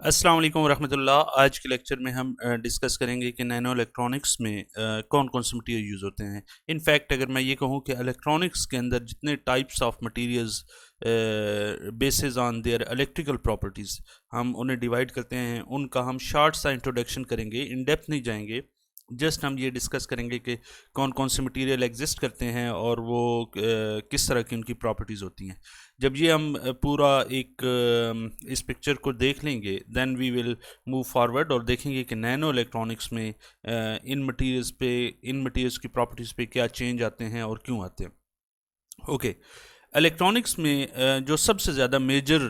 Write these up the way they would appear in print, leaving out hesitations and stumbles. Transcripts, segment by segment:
अस्सलाम वालेकुम रहमतुल्लाह। आज के लेक्चर में हम डिस्कस करेंगे कि नैनो इलेक्ट्रॉनिक्स में कौन कौन से मटेरियल यूज़ होते हैं। इनफैक्ट अगर मैं ये कहूँ कि इलेक्ट्रॉनिक्स के अंदर जितने types of materials basis on their electrical properties हम उन्हें डिवाइड करते हैं, उनका हम शार्ट सा इंट्रोडक्शन करेंगे, इन डेप्थ नहीं जाएंगे। जस्ट हम ये डिस्कस करेंगे कि कौन कौन से मटेरियल एग्जिस्ट करते हैं और वो किस तरह की उनकी प्रॉपर्टीज़ होती हैं। जब ये हम पूरा एक इस पिक्चर को देख लेंगे, then we will move forward और देखेंगे कि नैनो इलेक्ट्रॉनिक्स में इन मटेरियल्स की प्रॉपर्टीज़ पे क्या चेंज आते हैं और क्यों आते हैं। ओके, इलेक्ट्रॉनिक्स में जो सबसे ज़्यादा मेजर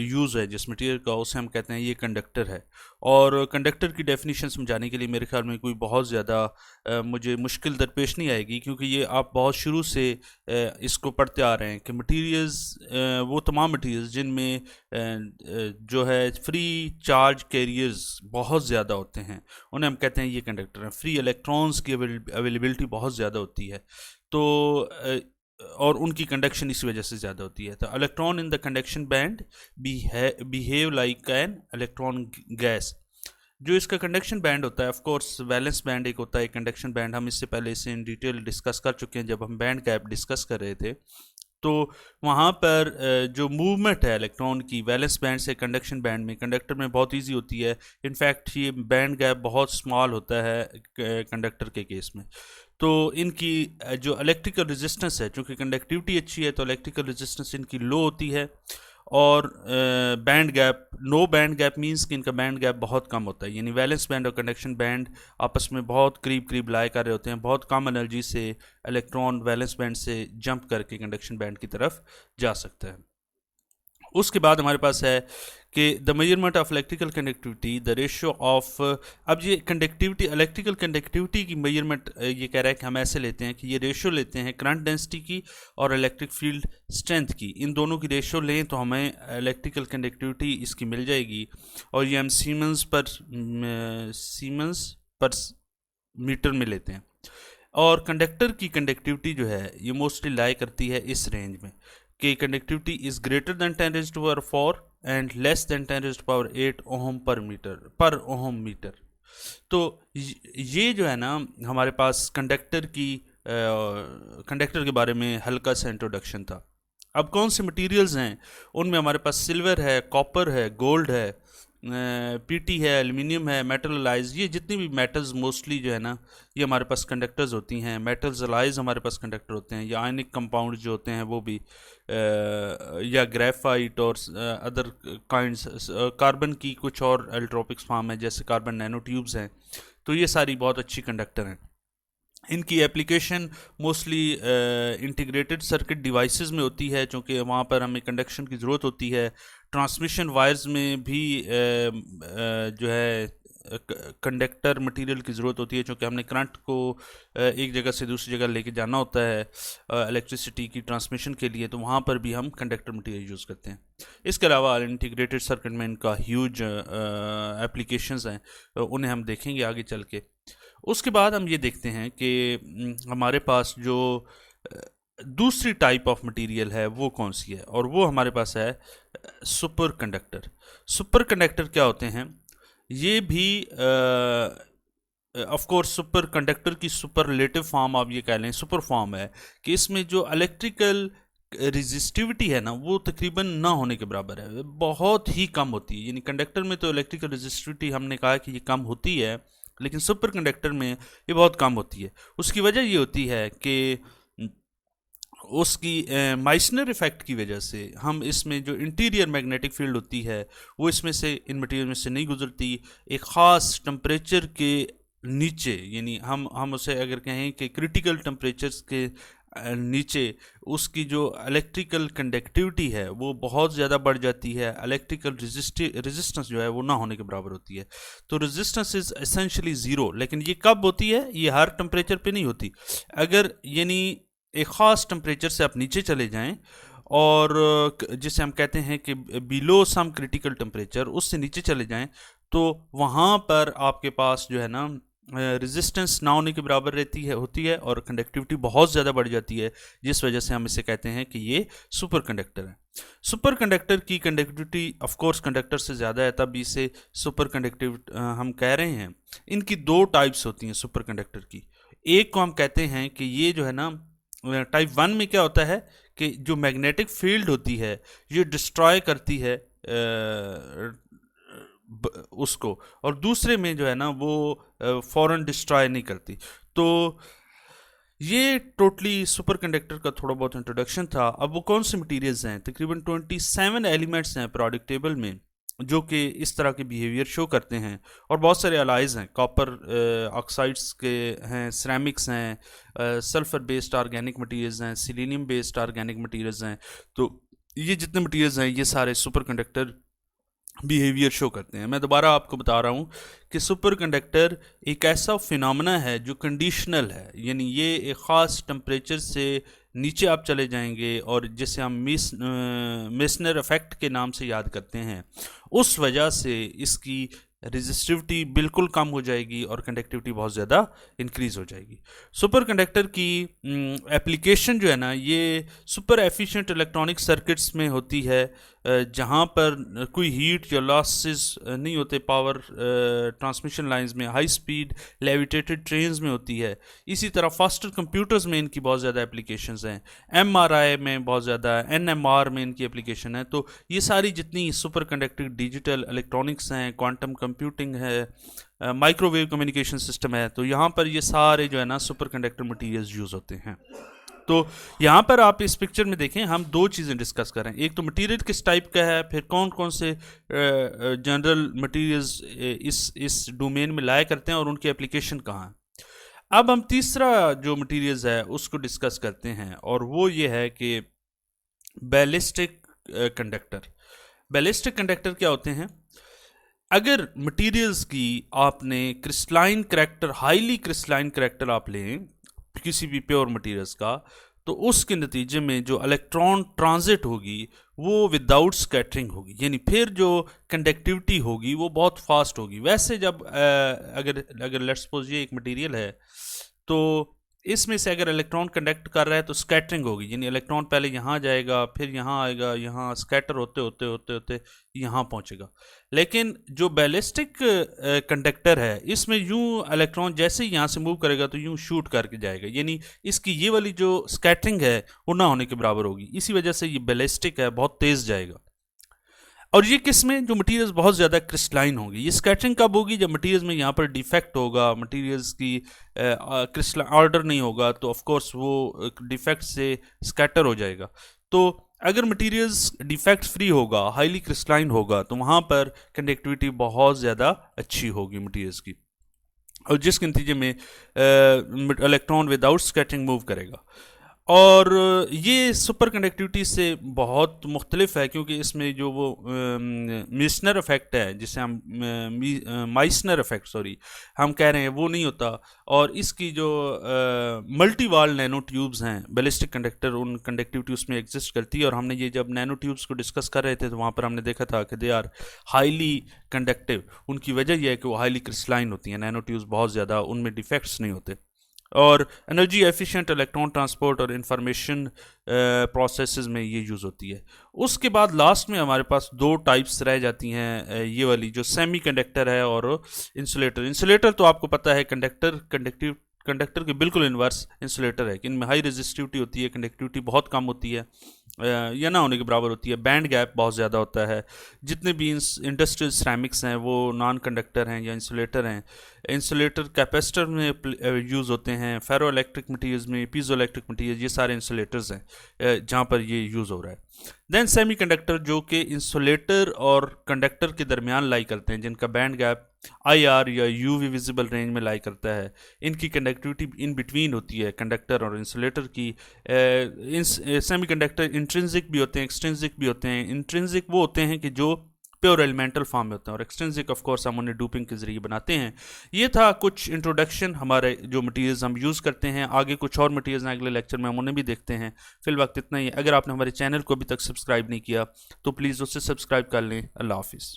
यूज़ है जिस मटेरियल का, उसे हम कहते हैं ये कंडक्टर है। और कंडक्टर की डेफिनेशन समझाने के लिए मेरे ख्याल में कोई बहुत ज़्यादा मुझे मुश्किल दरपेश नहीं आएगी, क्योंकि ये आप बहुत शुरू से इसको पढ़ते आ रहे हैं कि मटेरियल्स, वो तमाम मटेरियल्स जिनमें जो है फ्री चार्ज कैरियर्स बहुत ज़्यादा होते हैं, उन्हें हम कहते हैं ये कंडक्टर हैं। फ्री इलेक्ट्रॉन्स की अवेलेबिलिटी बहुत ज़्यादा होती है, तो और उनकी कंडक्शन इस वजह से ज़्यादा होती है। तो electron in the conduction band behave like an electron gas. जो इसका कंडक्शन बैंड होता है, ऑफ कोर्स वैलेंस बैंड एक होता है, कंडक्शन बैंड, हम इससे पहले इसे इन डिटेल डिस्कस कर चुके हैं जब हम बैंड गैप डिस्कस कर रहे थे। तो वहाँ पर जो मूवमेंट है इलेक्ट्रॉन की वैलेंस बैंड से कंडक्शन बैंड में, कंडक्टर में बहुत इजी होती है। इनफैक्ट ये बैंड गैप बहुत स्मॉल होता है कंडक्टर के केस में। तो इनकी जो इलेक्ट्रिकल रेजिस्टेंस है, चूँकि कंडक्टिविटी अच्छी है तो इलेक्ट्रिकल रेजिस्टेंस इनकी लो होती है। और band gap, no band gap means कि इनका बैंड गैप बहुत कम होता है, यानी वैलेंस बैंड और कंडक्शन बैंड आपस में बहुत करीब करीब लाए कर रहे होते हैं। बहुत कम एनर्जी से इलेक्ट्रॉन वैलेंस बैंड से जंप करके कंडक्शन बैंड की तरफ जा सकता है। उसके बाद हमारे पास है कि the measurement of electrical conductivity, the ratio of. अब ये कंडक्टिविटी, इलेक्ट्रिकल कंडक्टिविटी की मेजरमेंट ये कह रहा है कि हम ऐसे लेते हैं कि ये रेशियो लेते हैं करंट डेंसिटी की और इलेक्ट्रिक फील्ड स्ट्रेंथ की, इन दोनों की रेशियो लें तो हमें इलेक्ट्रिकल कंडक्टिविटी इसकी मिल जाएगी। और ये हम सीमेंस पर मीटर में लेते हैं। और कंडक्टर की कंडक्टिविटी जो है ये मोस्टली लाई करती है इस रेंज में कि conductivity is greater than 10⁴ and less than 10⁸ ohm per ohm metre. तो ये जो है ना, हमारे पास कंडक्टर के बारे में हल्का सा इंट्रोडक्शन था। अब कौन से मटेरियल्स हैं उनमें हमारे पास सिल्वर है, कॉपर है, गोल्ड है, पीटी है, एल्युमिनियम है, मेटल अलाइज, ये जितनी भी मेटल्स मोस्टली जो है ना ये हमारे पास कंडक्टर्स होती हैं। मेटल्स अलाइज हमारे पास कंडक्टर होते हैं, या आयनिक कंपाउंड जो होते हैं वो भी, या ग्रेफाइट और अदर काइंड्स, कार्बन की कुछ और एल्ट्रोपिक्स फॉर्म है जैसे कार्बन नैनो ट्यूब्स हैं। तो ये सारी बहुत अच्छी कंडक्टर हैं। इनकी application mostly integrated circuit devices में होती है, क्योंकि वहाँ पर हमें कंडक्शन की ज़रूरत होती है। ट्रांसमिशन वायर्स में भी जो है कंडक्टर मटेरियल की ज़रूरत होती है, क्योंकि हमने करंट को एक जगह से दूसरी जगह लेके जाना होता है इलेक्ट्रिसिटी की ट्रांसमिशन के लिए, तो वहाँ पर भी हम कंडक्टर मटेरियल यूज़ करते हैं। इसके अलावा इंटीग्रेटेड सर्किट में इनका ह्यूज एप्लीकेशंस हैं, उन्हें हम देखेंगे आगे चल के। उसके बाद हम ये देखते हैं कि हमारे पास जो दूसरी टाइप ऑफ मटेरियल है वो कौन सी है, और वो हमारे पास है सुपर कंडक्टर। सुपर कंडक्टर क्या होते हैं? ये भी ऑफ कोर्स सुपर कंडक्टर की सुपरलेटिव फॉर्म आप ये कह लें, सुपर फॉर्म है कि इसमें जो इलेक्ट्रिकल रेजिस्टिविटी है ना वो तकरीबन ना होने के बराबर है, बहुत ही कम होती है। यानी कंडक्टर में तो इलेक्ट्रिकल रेजिस्टिविटी हमने कहा कि ये कम होती है, लेकिन सुपर कंडक्टर में ये बहुत कम होती है। उसकी वजह ये होती है कि उसकी माइसनर इफेक्ट की वजह से हम इसमें जो इंटीरियर मैग्नेटिक फील्ड होती है वो इसमें से, इन मटेरियल में से नहीं गुजरती। एक ख़ास टेम्परेचर के नीचे, यानी हम उसे अगर कहें कि क्रिटिकल टेम्परेचर्स के नीचे उसकी जो इलेक्ट्रिकल कंडक्टिविटी है वो बहुत ज़्यादा बढ़ जाती है, इलेक्ट्रिकल रेजिस्टेंस जो है वो ना होने के बराबर होती है। तो रेजिस्टेंस इज़ एसेंशियली ज़ीरो। लेकिन ये कब होती है? ये हर टेम्परेचर पे नहीं होती। अगर यानी एक ख़ास टेम्परेचर से आप नीचे चले जाएं, और जिसे हम कहते हैं कि बिलो सम क्रिटिकल टेम्परेचर, उससे नीचे चले जाएं, तो वहाँ पर आपके पास जो है ना रेजिस्टेंस ना होने के बराबर होती है और कंडक्टिविटी बहुत ज़्यादा बढ़ जाती है, जिस वजह से हम इसे कहते हैं कि ये सुपर कंडक्टर है। सुपर कंडक्टर की कंडक्टिविटी ऑफ कोर्स कंडक्टर से ज़्यादा है, तब इसे सुपर कंडक्टिव हम कह रहे हैं। इनकी दो टाइप्स होती हैं सुपर कंडक्टर की। एक को हम कहते हैं कि ये जो है ना, टाइप 1 में क्या होता है कि जो मैग्नेटिक फील्ड होती है ये डिस्ट्रॉय करती है उसको, और दूसरे में जो है ना वो फौरन डिस्ट्रॉय नहीं करती। तो ये टोटली सुपर कंडक्टर का थोड़ा बहुत इंट्रोडक्शन था। अब वो कौन से मटेरियल्स हैं, तकरीबन 27 एलिमेंट्स हैं पीरियोडिक टेबल में जो कि इस तरह के बिहेवियर शो करते हैं, और बहुत सारे अलाइज हैं, कॉपर ऑक्साइड्स के हैं, सिरेमिक्स हैं, सल्फर बेस्ड ऑर्गेनिक मटेरियल्स हैं, सिलीनियम बेस्ड ऑर्गेनिक मटेरियल्स हैं। तो ये जितने मटेरियल्स हैं ये सारे सुपर कंडक्टर बिहेवियर शो करते हैं। मैं दोबारा आपको बता रहा हूँ कि सुपर कंडक्टर एक ऐसा फिनोमेना है जो कंडीशनल है, यानी ये एक ख़ास टेम्परेचर से नीचे आप चले जाएंगे, और जिसे हम मेसनर इफेक्ट के नाम से याद करते हैं, उस वजह से इसकी रेजिस्टिविटी बिल्कुल कम हो जाएगी और कंडक्टिविटी बहुत ज़्यादा इंक्रीज़ हो जाएगी। सुपर कंडक्टर की एप्लीकेशन जो है ना, ये सुपर एफिशिएंट इलेक्ट्रॉनिक सर्किट्स में होती है, जहाँ पर कोई हीट या लॉसेस नहीं होते पावर ट्रांसमिशन लाइंस में, हाई स्पीड लेविटेटेड ट्रेन्स में होती है। इसी तरह फास्टर कंप्यूटर्स में इनकी बहुत ज़्यादा एप्लीकेशंस हैं, MRI में बहुत ज़्यादा, NMR में इनकी एप्लीकेशन है। तो ये सारी जितनी सुपर कंडक्टिव डिजिटल इलेक्ट्रॉनिक्स हैं, क्वांटम कंप्यूटिंग है, माइक्रोवेव कम्युनिकेशन सिस्टम है, तो यहाँ पर ये सारे जो है ना सुपर कंडक्टर मटीरियल्स यूज़ होते हैं। तो यहाँ पर आप इस पिक्चर में देखें, हम दो चीज़ें डिस्कस करें, एक तो मटेरियल किस टाइप का है, फिर कौन कौन से जनरल मटेरियल्स इस डोमेन में लाया करते हैं और उनकी एप्लीकेशन कहाँ है। अब हम तीसरा जो मटेरियल्स है उसको डिस्कस करते हैं, और वो ये है कि बैलिस्टिक कंडक्टर। बैलिस्टिक कंडक्टर क्या होते हैं? अगर मटेरियल्स की आपने crystalline character, highly crystalline character आप लें किसी भी प्योर मटेरियल्स का, तो उसके नतीजे में जो इलेक्ट्रॉन ट्रांजिट होगी वो विदाउट स्कैटरिंग होगी, यानी फिर जो कंडक्टिविटी होगी वो बहुत फास्ट होगी। वैसे जब अगर लेट्स सपोज ये एक मटेरियल है, तो इसमें से अगर इलेक्ट्रॉन कंडक्ट कर रहा है तो स्कैटरिंग होगी, यानी इलेक्ट्रॉन पहले यहाँ जाएगा, फिर यहाँ आएगा, यहाँ स्कैटर होते होते होते होते यहाँ पहुँचेगा। लेकिन जो बैलिस्टिक कंडक्टर है, इसमें यूं इलेक्ट्रॉन जैसे ही यहाँ से मूव करेगा तो यूं शूट करके जाएगा, यानी इसकी ये वाली जो स्कैटरिंग है वो ना होने के बराबर होगी। इसी वजह से ये बैलिस्टिक है, बहुत तेज़ जाएगा। और ये किस में, जो मटेरियल्स बहुत ज़्यादा क्रिस्टलाइन होंगी। ये स्कैटरिंग कब होगी? जब मटेरियल्स में यहाँ पर डिफेक्ट होगा, मटेरियल्स की क्रिस्टलाइन ऑर्डर नहीं होगा, तो ऑफ कोर्स वो डिफेक्ट से स्कैटर हो जाएगा। तो अगर मटेरियल्स डिफेक्ट फ्री होगा, हाईली क्रिस्टलाइन होगा, तो वहाँ पर कंडक्टिविटी बहुत ज़्यादा अच्छी होगी मटेरियल्स की, और जिसके नतीजे में इलेक्ट्रॉन विदाउट स्कैटरिंग मूव करेगा। और ये सुपर कंडक्टिविटी से बहुत मुख्तलिफ है, क्योंकि इसमें जो वो मिसनर इफेक्ट है, जिसे हम माइसनर इफेक्ट हम कह रहे हैं, वो नहीं होता। और इसकी जो मल्टी वाल नैनो ट्यूब्स हैं बैलिस्टिक कंडक्टर, उन कंडक्टिविटी उसमें एग्जिस्ट करती है। और हमने ये जब नैनो ट्यूब्स को डिस्कस कर रहे थे तो वहाँ पर हमने देखा था कि दे आर हाईली कंडक्टिव। उनकी वजह यह है कि वो हाईली क्रिस्टलाइन होती हैं, नैनो ट्यूब्स बहुत ज़्यादा, उनमें डिफेक्ट्स नहीं होते। और एनर्जी एफिशिएंट इलेक्ट्रॉन ट्रांसपोर्ट और इंफॉर्मेशन प्रोसेसेस में ये यूज़ होती है। उसके बाद लास्ट में हमारे पास दो टाइप्स रह जाती हैं, ये वाली जो सेमी कंडक्टर है और इंसुलेटर। इंसुलेटर तो आपको पता है कंडक्टर के बिल्कुल इन्वर्स इंसुलेटर है कि इनमें हाई रेजिस्टिविटी होती है, कंडक्टिविटी बहुत कम होती है या ना होने के बराबर होती है, बैंड गैप बहुत ज़्यादा होता है। जितने भी इंडस्ट्रियल सिरेमिक्स हैं वो नॉन कंडक्टर हैं या इंसुलेटर हैं। इंसुलेटर कैपेसिटर में यूज़ होते हैं, फेरो इलेक्ट्रिक मटीरियल्स में, पीजो इलेक्ट्रिक मटीरियल, ये सारे इंसुलेटर्स हैं जहाँ पर ये यूज़ हो रहा है। देन सेमी कंडक्टर जो कि इंसुलेटर और कंडक्टर के दरमियान लाई करते हैं, जिनका बैंड गैप IR या UV विजिबल रेंज में लाई करता है। इनकी कंडक्टिविटी इन बिटवीन होती है कंडक्टर और इंसुलेटर की। सेमी कंडक्टर इंट्रिंसिक भी होते हैं, एक्सट्रिंसिक भी होते हैं। इंट्रिंसिक वो होते हैं कि जो प्योर एलिमेंटल फॉर्म में होते हैं, और एक्सट्रिंसिक ऑफ कोर्स हम उन्हें डूपिंग के जरिए बनाते हैं। ये था कुछ इंट्रोडक्शन हमारे जो मटेरियल्स हम यूज़ करते हैं। आगे कुछ और मटेरियल्स हैं, अगले लेक्चर में हम उन्हें भी देखते हैं। फिल वक्त इतना ही। अगर आपने हमारे चैनल को अभी तक सब्सक्राइब नहीं किया तो प्लीज़ उससे सब्सक्राइब कर लें। अल्लाह हाफिज़।